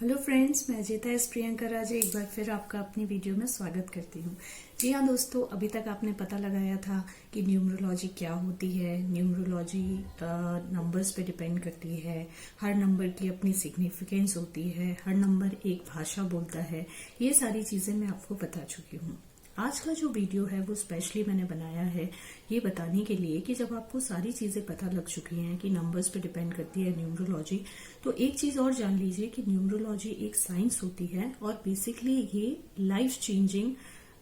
Hello friends, मैं Ajita S Priyanka राजे एक बार फिर आपका अपनी वीडियो में स्वागत करती हूँ। जी हाँ दोस्तों, अभी तक आपने पता लगाया था कि न्यूमरोलॉजी क्या होती है। न्यूमरोलॉजी नंबर्स पे डिपेंड करती है। हर नंबर की अपनी सिग्निफिकेंस होती है। हर नंबर एक भाषा बोलता है। ये सारी चीजें मैं आपको बता चुकी हूँ। आज का जो वीडियो है वो स्पेशली मैंने बनाया है ये बताने के लिए कि जब आपको सारी चीजें पता लग चुकी हैं कि नंबर्स पे डिपेंड करती है न्यूमरोलॉजी, तो एक चीज और जान लीजिए कि न्यूमरोलॉजी एक साइंस होती है और बेसिकली ये लाइफ चेंजिंग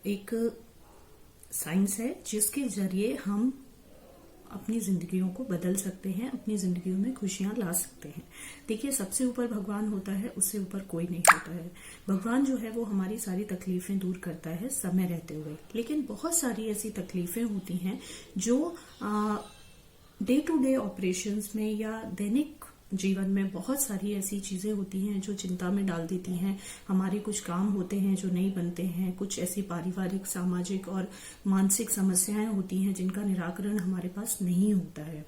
एक साइंस है जिसके जरिए हम अपनी जिंदगियों को बदल सकते हैं, अपनी जिंदगियों में खुशियां ला सकते हैं। देखिए, सबसे ऊपर भगवान होता है, उससे ऊपर कोई नहीं होता है। भगवान जो है वो हमारी सारी तकलीफें दूर करता है समय रहते हुए, लेकिन बहुत सारी ऐसी तकलीफें होती हैं जो डे टू डे ऑपरेशंस में या दैनिक जीवन में बहुत सारी ऐसी चीजें होती हैं जो चिंता में डाल देती हैं। हमारे कुछ काम होते हैं जो नहीं बनते हैं, कुछ ऐसी पारिवारिक, सामाजिक और मानसिक समस्याएं होती हैं जिनका निराकरण हमारे पास नहीं होता है।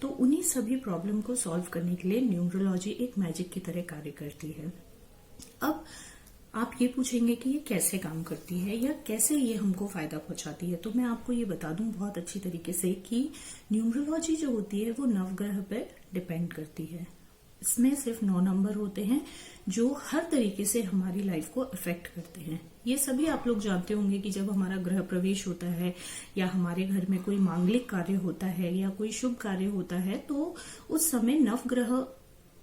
तो उन्हीं सभी प्रॉब्लम को सॉल्व करने के लिए न्यूमरोलॉजी एक मैजिक की तरह कार्य करती है। अब आप ये पूछेंगे कि ये कैसे काम करती है या कैसे ये हमको फायदा पहुंचाती है, तो मैं आपको ये बता दूं बहुत अच्छी तरीके से कि न्यूमरोलॉजी जो होती है वो नवग्रह पे डिपेंड करती है। इसमें सिर्फ 9 नंबर होते हैं जो हर तरीके से हमारी लाइफ को अफेक्ट करते हैं। ये सभी आप लोग जानते होंगे कि जब हमारा गृह प्रवेश होता है या हमारे घर में कोई मांगलिक कार्य होता है या कोई शुभ कार्य होता है, तो उस समय नवग्रह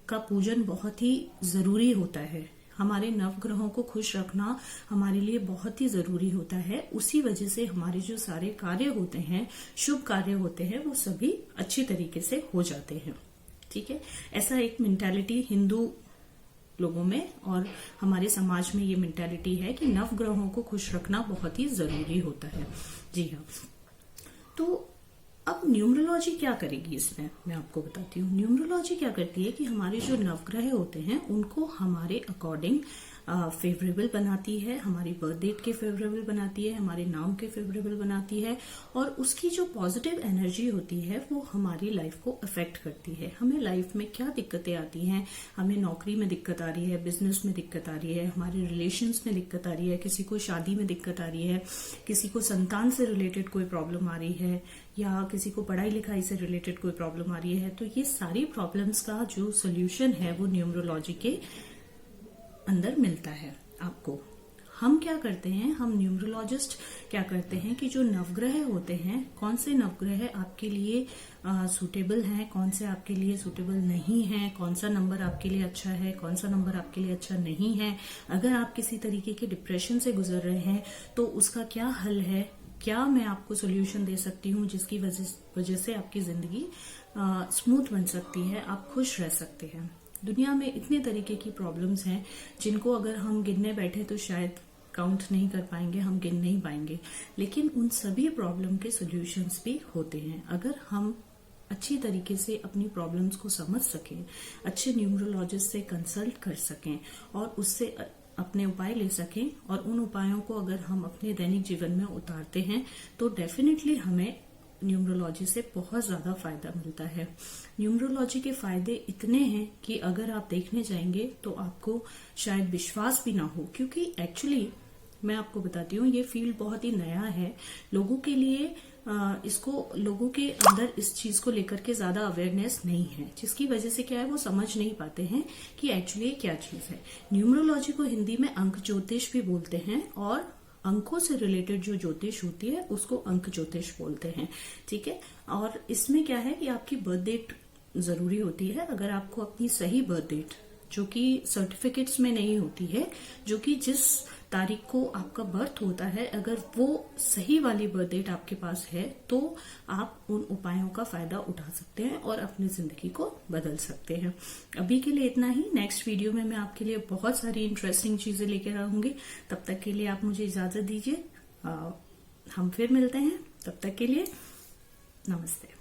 का पूजन बहुत ही जरूरी होता है। हमारे नवग्रहों को खुश रखना हमारे लिए बहुत ही जरूरी होता है। उसी वजह से हमारे जो सारे कार्य होते हैं, शुभ कार्य होते हैं, वो सभी अच्छी तरीके से हो जाते हैं। ठीक है, ऐसा एक मेंटालिटी हिंदू लोगों में और हमारे समाज में ये मेंटालिटी है कि नवग्रहों को खुश रखना बहुत ही जरूरी होता है। जी हाँ, तो अब न्यूमरोलॉजी क्या करेगी इसमें मैं आपको बताती हूँ। न्यूमरोलॉजी क्या करती है कि हमारे जो नवग्रह होते हैं उनको हमारे अकॉर्डिंग फेवरेबल बनाती है, हमारी बर्थ डेट के फेवरेबल बनाती है, हमारे नाम के फेवरेबल बनाती है और उसकी जो पॉजिटिव एनर्जी होती है वो हमारी लाइफ को अफेक्ट करती है। हमें लाइफ में क्या दिक्कतें आती हैं, हमें नौकरी में दिक्कत आ रही है, बिजनेस में दिक्कत आ रही है, हमारे रिलेशंस में दिक्कत आ रही है, किसी को शादी में दिक्कत आ रही है, किसी को संतान से रिलेटेड कोई प्रॉब्लम आ रही है या किसी को पढ़ाई लिखाई से रिलेटेड कोई प्रॉब्लम आ रही है, तो ये सारी प्रॉब्लम्स का जो सोल्यूशन है वो न्यूमरोलॉजी के अंदर मिलता है आपको। हम क्या करते हैं, हम न्यूमरोलॉजिस्ट क्या करते हैं कि जो नवग्रह होते हैं, कौन से नवग्रह आपके लिए सूटेबल हैं, कौन से आपके लिए सूटेबल नहीं है, कौन सा नंबर आपके लिए अच्छा है, कौन सा नंबर आपके लिए अच्छा नहीं है। अगर आप किसी तरीके के डिप्रेशन से गुजर रहे हैं तो उसका क्या हल है, क्या मैं आपको सोल्यूशन दे सकती हूँ जिसकी वजह से आपकी जिंदगी स्मूथ बन सकती है, आप खुश रह सकते हैं। दुनिया में इतने तरीके की प्रॉब्लम्स हैं जिनको अगर हम गिनने बैठे तो शायद काउंट नहीं कर पाएंगे, हम गिन नहीं पाएंगे, लेकिन उन सभी प्रॉब्लम के सोल्यूशंस भी होते हैं। अगर हम अच्छी तरीके से अपनी प्रॉब्लम्स को समझ सकें, अच्छे न्यूमरोलॉजिस्ट से कंसल्ट कर सकें और उससे अपने उपाय ले सकें और उन उपायों को अगर हम अपने दैनिक जीवन में उतारते हैं तो डेफिनेटली हमें न्यूमरोलॉजी से बहुत ज्यादा फायदा मिलता है। न्यूमरोलॉजी के फायदे इतने हैं कि अगर आप देखने जाएंगे तो आपको शायद विश्वास भी ना हो, क्योंकि एक्चुअली मैं आपको बताती हूँ ये फील्ड बहुत ही नया है। लोगों के लिए लोगों के अंदर इस चीज को लेकर के ज्यादा अवेयरनेस नहीं है, जिसकी वजह से क्या है वो समझ नहीं पाते हैं कि एक्चुअली क्या चीज है। न्यूमरोलॉजी को हिंदी में अंक ज्योतिष भी बोलते हैं और अंकों से रिलेटेड जो ज्योतिष होती है उसको अंक ज्योतिष बोलते हैं। ठीक है, और इसमें क्या है कि आपकी बर्थ डेट जरूरी होती है। अगर आपको अपनी सही बर्थ डेट, जो कि सर्टिफिकेट्स में नहीं होती है, जो कि जिस तारीख को आपका बर्थ होता है, अगर वो सही वाली बर्थ डेट आपके पास है तो आप उन उपायों का फायदा उठा सकते हैं और अपनी जिंदगी को बदल सकते हैं। अभी के लिए इतना ही। नेक्स्ट वीडियो में मैं आपके लिए बहुत सारी इंटरेस्टिंग चीजें लेकर आऊंगी। तब तक के लिए आप मुझे इजाजत दीजिए। हम फिर मिलते हैं। तब तक के लिए नमस्ते।